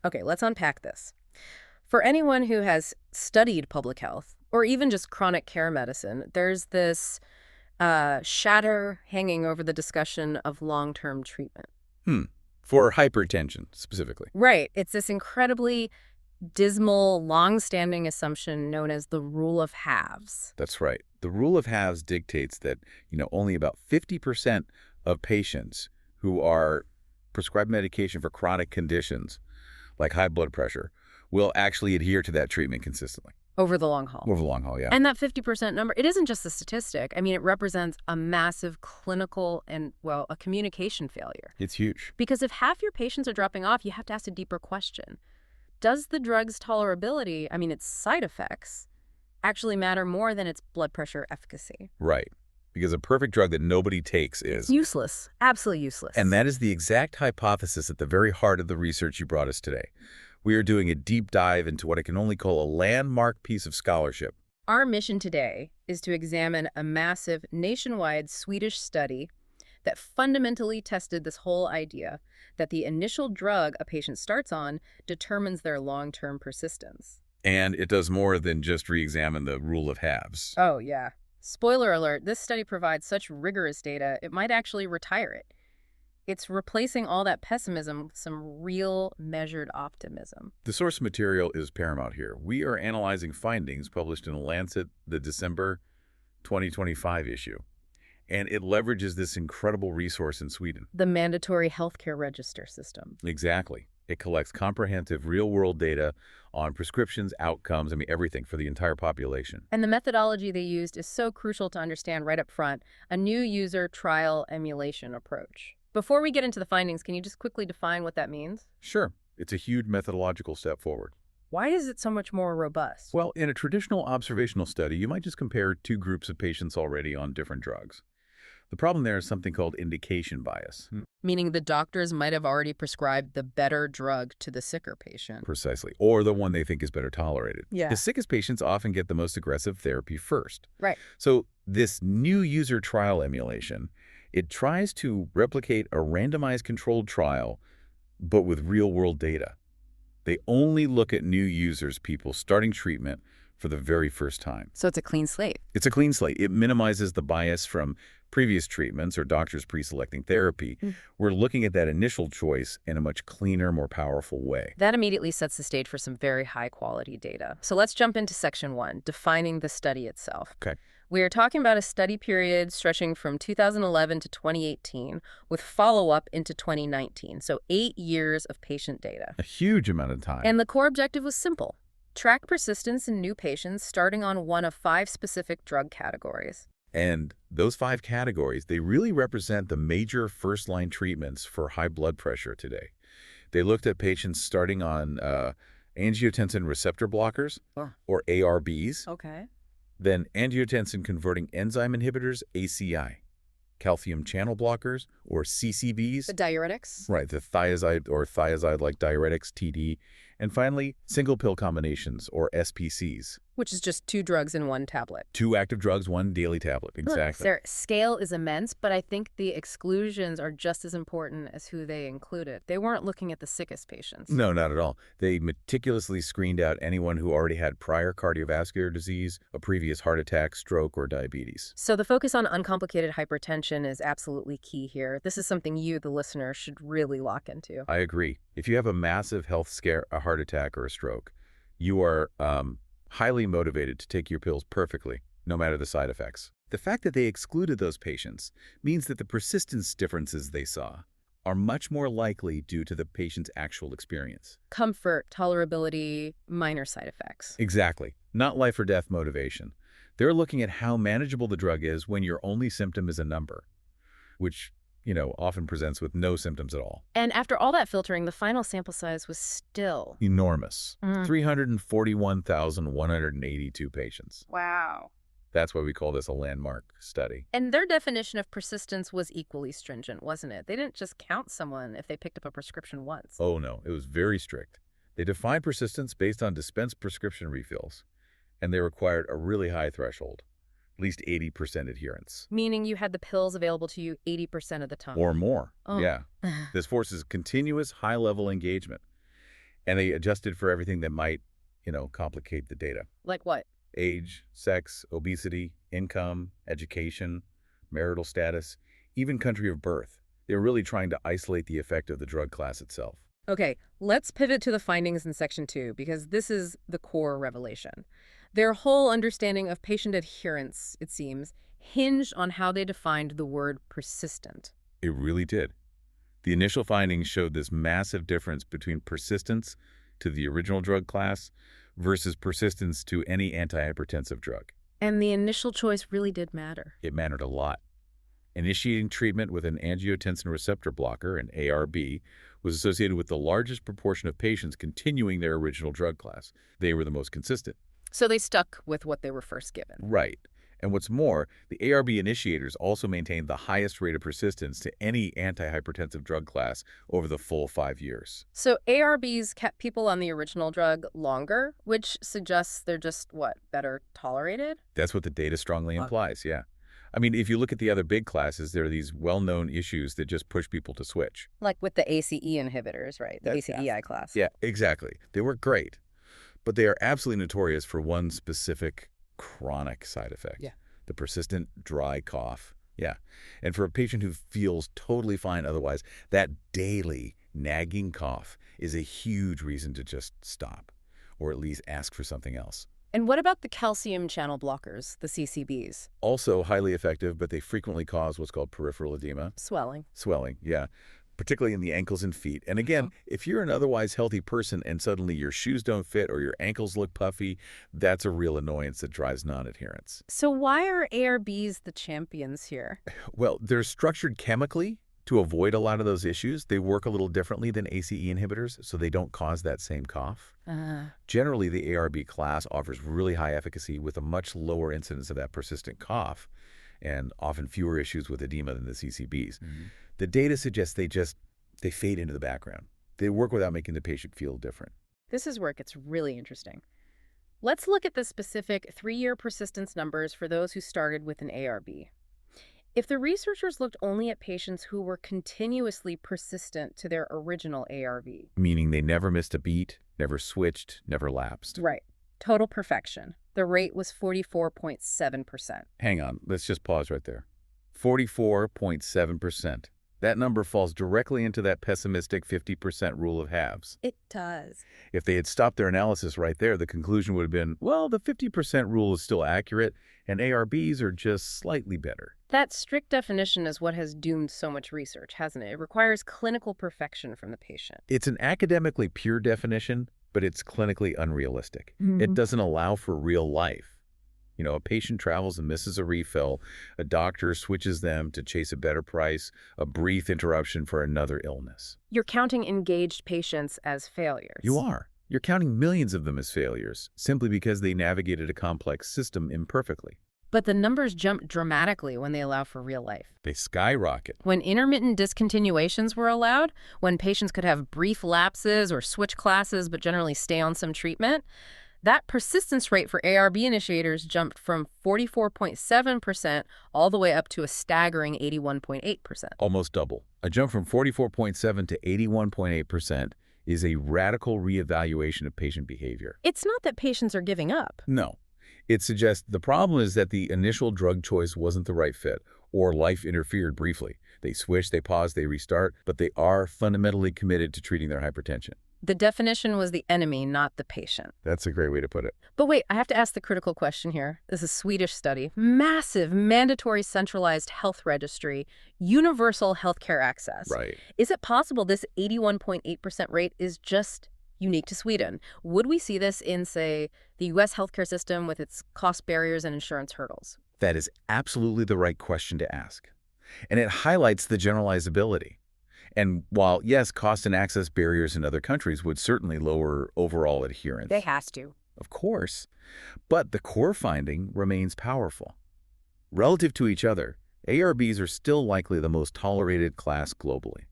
Okay, let's unpack this. For anyone who has studied public health, or even just chronic care medicine, there's this shadow hanging over the discussion of long-term treatment. Hmm. For hypertension, specifically. Right. It's this incredibly dismal, long-standing assumption known as the rule of halves. That's right. The rule of halves dictates that, only about 50% of patients who are prescribed medication for chronic conditions, like high blood pressure, will actually adhere to that treatment consistently. Over the long haul. Over the long haul, yeah. And that 50% number, it isn't just a statistic. I mean, it represents a massive clinical and, well, a communication failure. It's huge. Because if half your patients are dropping off, you have to ask a deeper question. Does the drug's tolerability, I mean, its side effects, actually matter more than its blood pressure efficacy? Right. Because a perfect drug that nobody takes is useless. Absolutely useless. And that is the exact hypothesis at the very heart of the research you brought us today. We are doing a deep dive into what I can only call a landmark piece of scholarship. Our mission today is to examine a massive nationwide Swedish study that fundamentally tested this whole idea that the initial drug a patient starts on determines their long-term persistence. And it does more than just re-examine the rule of halves. Oh, yeah. Spoiler alert, this study provides such rigorous data, it might actually retire it. It's replacing all that pessimism with some real measured optimism. The source material is paramount here. We are analyzing findings published in Lancet, the December 2025 issue. And it leverages this incredible resource in Sweden. The mandatory healthcare register system. Exactly. It collects comprehensive real-world data on prescriptions, outcomes, everything for the entire population. And the methodology they used is so crucial to understand right up front, a new user trial emulation approach. Before we get into the findings, can you just quickly define what that means? Sure. It's a huge methodological step forward. Why is it so much more robust? Well, in a traditional observational study, you might just compare two groups of patients already on different drugs. The problem there is something called indication bias. Meaning the doctors might have already prescribed the better drug to the sicker patient. Precisely. Or the one they think is better tolerated. Yeah. The sickest patients often get the most aggressive therapy first. Right. So this new user trial emulation, it tries to replicate a randomized controlled trial, but with real-world data. They only look at new users, people starting treatment for the very first time. So it's a clean slate. It's a clean slate. It minimizes the bias from previous treatments or doctors pre-selecting therapy. We're looking at that initial choice in a much cleaner, more powerful way. That immediately sets the stage for some very high-quality data. So let's jump into section 1, defining the study itself. Okay. We are talking about a study period stretching from 2011 to 2018 with follow-up into 2019, so 8 years of patient data. A huge amount of time. And the core objective was simple. Track persistence in new patients starting on one of 5 specific drug categories. And those 5 categories, they really represent the major first-line treatments for high blood pressure today. They looked at patients starting on angiotensin receptor blockers, or ARBs. Okay. Then angiotensin-converting enzyme inhibitors, ACI. Calcium channel blockers, or CCBs. The diuretics? Right, the thiazide or thiazide-like diuretics, TD. And finally, single pill combinations, or SPCs. Which is just 2 drugs in 1 tablet. 2 active drugs, 1 daily tablet. Exactly. Their scale is immense, but I think the exclusions are just as important as who they included. They weren't looking at the sickest patients. No, not at all. They meticulously screened out anyone who already had prior cardiovascular disease, a previous heart attack, stroke, or diabetes. So the focus on uncomplicated hypertension is absolutely key here. This is something you, the listener, should really lock into. I agree. If you have a massive health scare, a heart attack, or a stroke, you are highly motivated to take your pills perfectly, no matter the side effects. The fact that they excluded those patients means that the persistence differences they saw are much more likely due to the patient's actual experience. Comfort, tolerability, minor side effects. Exactly. Not life or death motivation. They're looking at how manageable the drug is when your only symptom is a number, which often presents with no symptoms at all. And after all that filtering, the final sample size was still enormous. 341,182 patients. Wow. That's why we call this a landmark study. And their definition of persistence was equally stringent, wasn't it? They didn't just count someone if they picked up a prescription once. Oh, no. It was very strict. They defined persistence based on dispensed prescription refills, and they required a really high threshold. At least 80% adherence. Meaning you had the pills available to you 80% of the time. Or more, Oh. yeah. This forces continuous high-level engagement. And they adjusted for everything that might, complicate the data. Like what? Age, sex, obesity, income, education, marital status, even country of birth. They're really trying to isolate the effect of the drug class itself. Okay, let's pivot to the findings in Section 2, because this is the core revelation. Their whole understanding of patient adherence, it seems, hinged on how they defined the word persistent. It really did. The initial findings showed this massive difference between persistence to the original drug class versus persistence to any antihypertensive drug. And the initial choice really did matter. It mattered a lot. Initiating treatment with an angiotensin receptor blocker, an ARB, was associated with the largest proportion of patients continuing their original drug class. They were the most consistent. So they stuck with what they were first given. Right. And what's more, the ARB initiators also maintained the highest rate of persistence to any antihypertensive drug class over the full 5 years. So ARBs kept people on the original drug longer, which suggests they're just, what, better tolerated? That's what the data strongly implies, yeah. I mean, if you look at the other big classes, there are these well-known issues that just push people to switch. Like with the ACE inhibitors, right? The ACEI class. Yeah, exactly. They work great. But they are absolutely notorious for one specific chronic side effect. Yeah. The persistent dry cough. Yeah. And for a patient who feels totally fine otherwise, that daily nagging cough is a huge reason to just stop or at least ask for something else. And what about the calcium channel blockers, the CCBs? Also highly effective, but they frequently cause what's called peripheral edema. Swelling. Swelling, yeah. Particularly in the ankles and feet. And again, if you're an otherwise healthy person and suddenly your shoes don't fit or your ankles look puffy, that's a real annoyance that drives non-adherence. So why are ARBs the champions here? Well, they're structured chemically to avoid a lot of those issues. They work a little differently than ACE inhibitors, so they don't cause that same cough. Generally, the ARB class offers really high efficacy with a much lower incidence of that persistent cough and often fewer issues with edema than the CCBs. The data suggests they fade into the background. They work without making the patient feel different. This is where it gets really interesting. Let's look at the specific 3-year persistence numbers for those who started with an ARB. If the researchers looked only at patients who were continuously persistent to their original ARB. Meaning they never missed a beat, never switched, never lapsed. Right. Total perfection. The rate was 44.7%. Hang on, let's just pause right there. 44.7%. That number falls directly into that pessimistic 50% rule of halves. It does. If they had stopped their analysis right there, the conclusion would have been, well, the 50% rule is still accurate, and ARBs are just slightly better. That strict definition is what has doomed so much research, hasn't it? It requires clinical perfection from the patient. It's an academically pure definition, but it's clinically unrealistic. It doesn't allow for real life. A patient travels and misses a refill, a doctor switches them to chase a better price, a brief interruption for another illness. You're counting engaged patients as failures. You are. You're counting millions of them as failures, simply because they navigated a complex system imperfectly. But the numbers jump dramatically when they allow for real life. They skyrocket. When intermittent discontinuations were allowed, when patients could have brief lapses or switch classes but generally stay on some treatment, that persistence rate for ARB initiators jumped from 44.7% all the way up to a staggering 81.8%. Almost double. A jump from 44.7 to 81.8% is a radical reevaluation of patient behavior. It's not that patients are giving up. No. It suggests the problem is that the initial drug choice wasn't the right fit, or life interfered briefly. They switch, they pause, they restart, but they are fundamentally committed to treating their hypertension. The definition was the enemy, not the patient. That's a great way to put it. But wait, I have to ask the critical question here. This is a Swedish study. Massive, mandatory centralized health registry, universal healthcare access. Right. Is it possible this 81.8% rate is just unique to Sweden? Would we see this in, say, the U.S. healthcare system with its cost barriers and insurance hurdles? That is absolutely the right question to ask. And it highlights the generalizability. And while, yes, cost and access barriers in other countries would certainly lower overall adherence. They has to. Of course. But the core finding remains powerful. Relative to each other, ARBs are still likely the most tolerated class globally.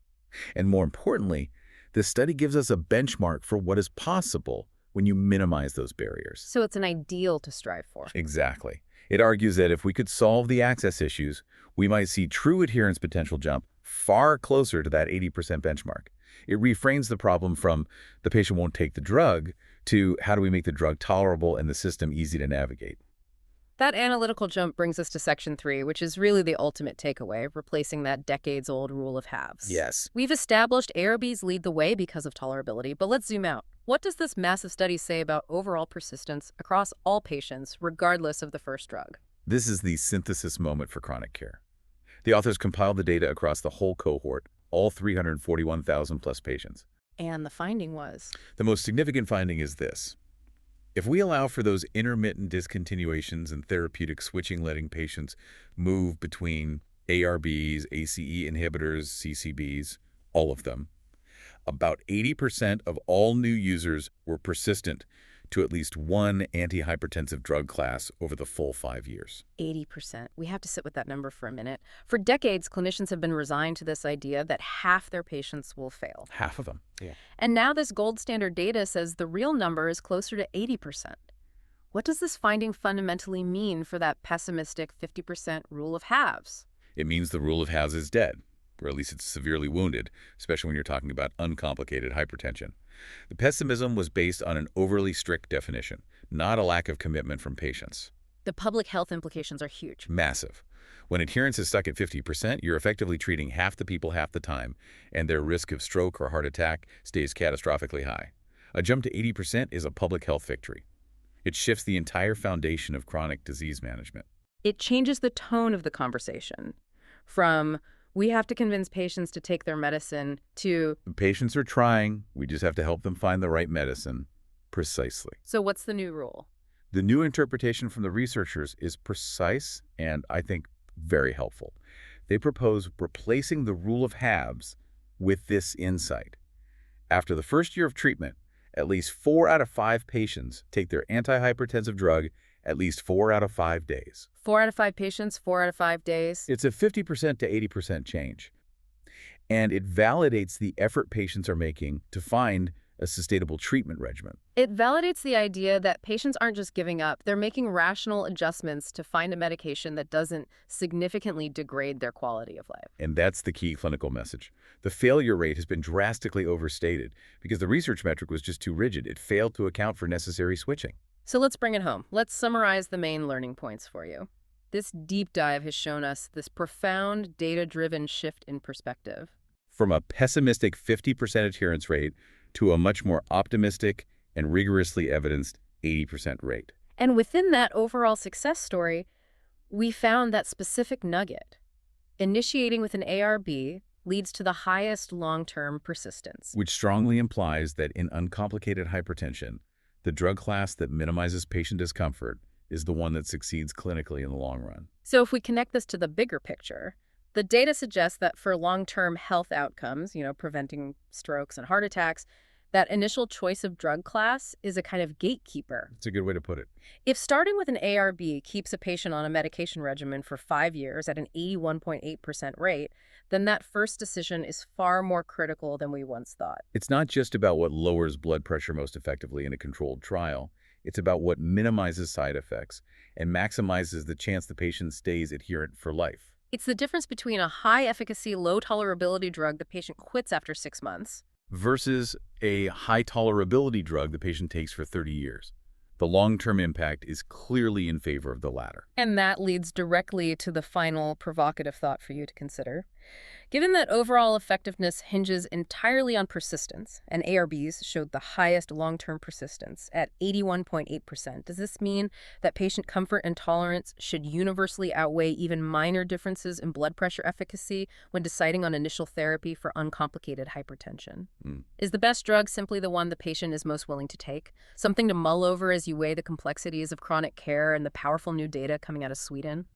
And more importantly, this study gives us a benchmark for what is possible when you minimize those barriers. So it's an ideal to strive for. Exactly. It argues that if we could solve the access issues, we might see true adherence potential jump far closer to that 80% benchmark. It reframes the problem from the patient won't take the drug to how do we make the drug tolerable and the system easy to navigate. That analytical jump brings us to Section 3, which is really the ultimate takeaway, replacing that decades-old rule of halves. Yes. We've established ARBs lead the way because of tolerability, but let's zoom out. What does this massive study say about overall persistence across all patients, regardless of the first drug? This is the synthesis moment for chronic care. The authors compiled the data across the whole cohort, all 341,000 plus patients. And the finding was? The most significant finding is this. If we allow for those intermittent discontinuations and therapeutic switching, letting patients move between ARBs, ACE inhibitors, CCBs, all of them, about 80% of all new users were persistent to at least one antihypertensive drug class over the full 5 years. 80%. We have to sit with that number for a minute. For decades, clinicians have been resigned to this idea that half their patients will fail. Half of them. Yeah. And now this gold standard data says the real number is closer to 80%. What does this finding fundamentally mean for that pessimistic 50% rule of halves? It means the rule of halves is dead, or at least it's severely wounded, especially when you're talking about uncomplicated hypertension. The pessimism was based on an overly strict definition, not a lack of commitment from patients. The public health implications are huge. Massive. When adherence is stuck at 50%, you're effectively treating half the people half the time, and their risk of stroke or heart attack stays catastrophically high. A jump to 80% is a public health victory. It shifts the entire foundation of chronic disease management. It changes the tone of the conversation from we have to convince patients to take their medicine to The patients are trying, we just have to help them find the right medicine. Precisely. so what's the new rule? The new interpretation from the researchers is precise and, I think, very helpful. They propose replacing the rule of halves with this insight. After the first year of treatment, at least 4 out of 5 patients take their antihypertensive drug at least 4 out of 5 days. 4 out of 5 patients, 4 out of 5 days. It's a 50% to 80% change. And it validates the effort patients are making to find a sustainable treatment regimen. It validates the idea that patients aren't just giving up, they're making rational adjustments to find a medication that doesn't significantly degrade their quality of life. And that's the key clinical message. The failure rate has been drastically overstated because the research metric was just too rigid. It failed to account for necessary switching. So let's bring it home. Let's summarize the main learning points for you. This deep dive has shown us this profound data-driven shift in perspective. From a pessimistic 50% adherence rate to a much more optimistic and rigorously evidenced 80% rate. And within that overall success story, we found that specific nugget. Initiating with an ARB leads to the highest long-term persistence. Which strongly implies that in uncomplicated hypertension, the drug class that minimizes patient discomfort is the one that succeeds clinically in the long run. So if we connect this to the bigger picture, the data suggests that for long-term health outcomes, preventing strokes and heart attacks, that initial choice of drug class is a kind of gatekeeper. It's a good way to put it. If starting with an ARB keeps a patient on a medication regimen for 5 years at an 81.8% rate, then that first decision is far more critical than we once thought. It's not just about what lowers blood pressure most effectively in a controlled trial. It's about what minimizes side effects and maximizes the chance the patient stays adherent for life. It's the difference between a high-efficacy, low-tolerability drug the patient quits after 6 months versus a high-tolerability drug the patient takes for 30 years. The long-term impact is clearly in favor of the latter. And that leads directly to the final provocative thought for you to consider. Given that overall effectiveness hinges entirely on persistence, and ARBs showed the highest long-term persistence at 81.8%, does this mean that patient comfort and tolerance should universally outweigh even minor differences in blood pressure efficacy when deciding on initial therapy for uncomplicated hypertension? Is the best drug simply the one the patient is most willing to take? Something to mull over as you weigh the complexities of chronic care and the powerful new data coming out of Sweden?